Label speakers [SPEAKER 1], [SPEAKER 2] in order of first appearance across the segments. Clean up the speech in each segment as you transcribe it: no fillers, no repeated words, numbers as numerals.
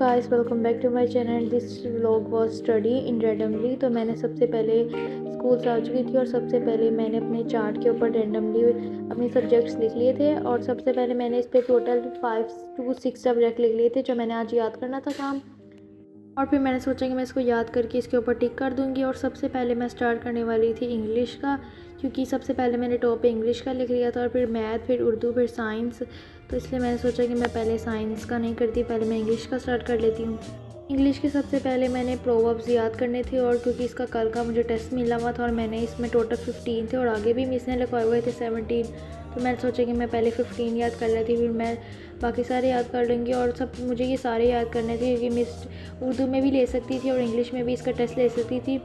[SPEAKER 1] Guys, welcome back to my channel. This vlog was study in randomly. तो मैंने सबसे पहले स्कूल से आ चुकी थी और सबसे पहले मैंने अपने चार्ट के ऊपर रैंडमली अपने सब्जेक्ट्स लिख लिए थे। और सबसे पहले मैंने इस पर टोटल 5 to 6 सब्जेक्ट लिख लिए थे जो मैंने आज याद करना था काम। और फिर मैंने सोचा कि मैं इसको याद करके इसके ऊपर टिक कर दूंगी। और सबसे पहले मैं स्टार्ट करने वाली थी इंग्लिश का, क्योंकि सबसे पहले मैंने टॉप पे इंग्लिश का लिख लिया था और फिर मैथ, फिर उर्दू, फिर साइंस। तो इसलिए मैंने सोचा कि मैं पहले साइंस का नहीं करती, पहले मैं इंग्लिश का स्टार्ट कर लेती हूँ। इंग्लिश के सबसे पहले मैंने प्रोवर्ब्स याद करने थे, और क्योंकि इसका कल का मुझे टेस्ट मिला हुआ था और मैंने इसमें टोटल 15 थे और आगे भी मिस ने लिखवाए हुए थे 17। तो मैंने सोचा कि मैं पहले 15 याद कर लेती, फिर मैं बाकी सारे याद कर लूँगी। और सब मुझे ये सारे याद करने थे क्योंकि मिस उर्दू में भी ले सकती थी और इंग्लिश में भी इसका टेस्ट ले सकती थी।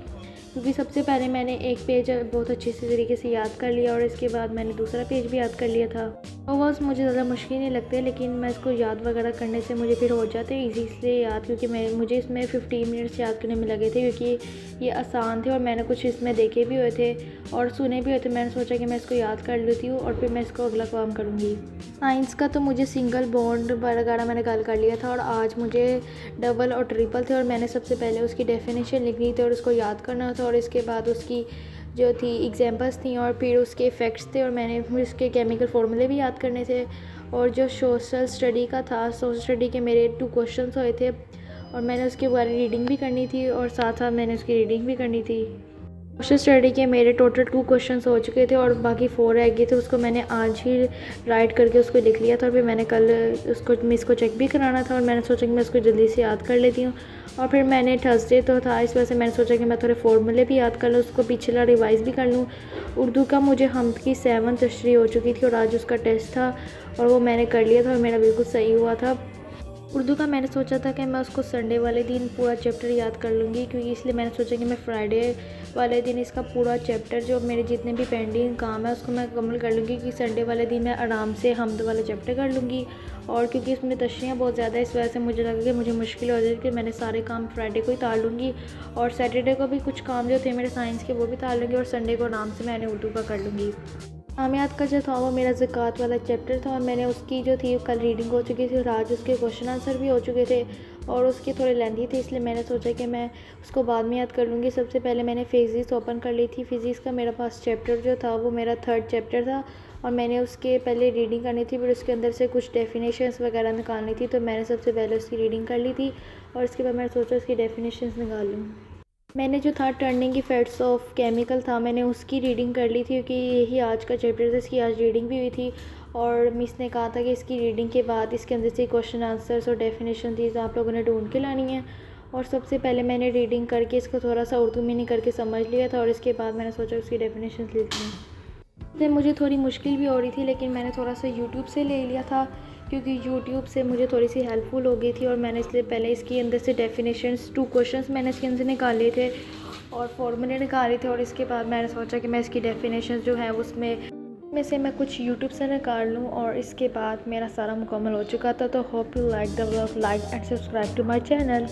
[SPEAKER 1] क्योंकि सबसे पहले मैंने एक पेज बहुत अच्छे से तरीके से याद कर लिया और इसके बाद मैंने दूसरा पेज भी याद कर लिया था। प्रोवर्ब्स मुझे ज़्यादा मुश्किल नहीं लगते, लेकिन मैं इसको याद वगैरह करने से मुझे फिर हो जाते हैं ईजी इसलिए याद, क्योंकि मुझे इसमें 15 मिनट्स याद करने में लगे थे क्योंकि ये आसान थे और मैंने कुछ इसमें देखे भी हुए थे और सुने भी हुए थे। मैंने सोचा कि मैं इसको याद कर लेती हूँ और फिर मैं इसको अगला काम करूँगी। साइंस का तो मुझे सिंगल बॉन्ड वगैरह मैंने कल कर लिया था और आज मुझे डबल और ट्रिपल थे और मैंने सबसे पहले उसकी डेफिनेशन लिखनी थी और उसको याद करना था और इसके बाद उसकी जो थी एग्जांपल्स थी और फिर उसके इफ़ेक्ट्स थे और मैंने उसके केमिकल फार्मूले भी याद करने थे। और जो सोशल स्टडी का था, सोशल स्टडी के मेरे 2 क्वेश्चंस हुए थे और मैंने उसके बारे में रीडिंग भी करनी थी और साथ साथ मैंने उसकी रीडिंग भी करनी थी। सोशल स्टडी के मेरे टोटल 2 क्वेश्चंस हो चुके थे और बाकी 4 रह गए थे। उसको मैंने आज ही राइट करके उसको लिख लिया था और फिर मैंने कल उसको मिस को चेक भी कराना था और मैंने सोचा कि मैं उसको जल्दी से याद कर लेती हूँ। और फिर मैंने थर्सडे तो था, इस वजह से मैंने सोचा कि मैं थोड़े फार्मूले भी याद कर लूँ, उसको पिछला रिवाइज़ भी कर लूँ। उर्दू का मुझे हमद की 7 तशरी हो चुकी थी और आज उसका टेस्ट था और वो मैंने कर लिया था और मेरा बिल्कुल सही हुआ था। उर्दू का मैंने सोचा था कि मैं उसको संडे वाले दिन पूरा चैप्टर याद कर लूँगी, क्योंकि इसलिए मैंने सोचा कि मैं फ्राइडे वाले दिन इसका पूरा चैप्टर जो मेरे जितने भी पेंडिंग काम है उसको मैं मुकम्मल कर लूँगी, क्योंकि संडे वाले दिन मैं आराम से हमद वाला चैप्टर कर लूँगी। और क्योंकि इसमें तशरीयाँ बहुत ज़्यादा है इस वजह से मुझे लगा कि मुझे मुश्किल हो जाएगी कि मैंने सारे काम फ्राइडे को ही तार लूँगी और सैटरडे को भी कुछ काम जो थे मेरे साइंस के वो भी तार लूँगी और संडे को आराम से मैंने उर्दू का कर लूँगी। आमियात का जो था वो मेरा ज़कात वाला चैप्टर था और मैंने उसकी जो थी कल रीडिंग हो चुकी थी और आज उसके क्वेश्चन आंसर भी हो चुके थे और उसके थोड़े लेंथी थे, इसलिए मैंने सोचा कि मैं उसको बाद में याद कर लूँगी। सबसे पहले मैंने फिज़िक्स ओपन कर ली थी। फिज़िक्स का मेरे पास चैप्टर जो था वो मेरा 3rd चैप्टर था और मैंने उसके पहले रीडिंग करनी थी, फिर उसके अंदर से कुछ डेफिनेशंस वगैरह निकालनी थी। तो मैंने सबसे पहले उसकी रीडिंग कर ली थी और इसके बाद मैंने सोचा उसकी डेफिनेशंस निकाल लूँ। मैंने जो था टर्निंग इफेक्ट्स ऑफ केमिकल था, मैंने उसकी रीडिंग कर ली थी क्योंकि यही आज का चैप्टर था, इसकी आज रीडिंग भी हुई थी और मिस ने कहा था कि इसकी रीडिंग के बाद इसके अंदर से क्वेश्चन आंसर्स और डेफिनेशन थी तो आप लोगों ने ढूंढ के लानी है। और सबसे पहले मैंने रीडिंग करके इसको थोड़ा सा उर्दू में नहीं करके समझ लिया था और इसके बाद मैंने सोचा उसकी डेफिनेशन लिख ली। इससे मुझे थोड़ी मुश्किल भी हो रही थी, लेकिन मैंने थोड़ा सा यूट्यूब से ले लिया था क्योंकि यूट्यूब से मुझे थोड़ी सी हेल्पफुल हो गई थी और मैंने इसलिए पहले इसके अंदर से डेफिनेशंस 2 क्वेश्चंस मैंने इसके अंदर से निकाले थे और फॉर्मूले निकाले थे और इसके बाद मैंने सोचा कि मैं इसकी डेफिनेशंस जो है उसमें में से मैं कुछ यूट्यूब से निकाल लूँ और इसके बाद मेरा सारा मुकम्मल हो चुका था। तो hope you like the vlog, like and subscribe to my channel.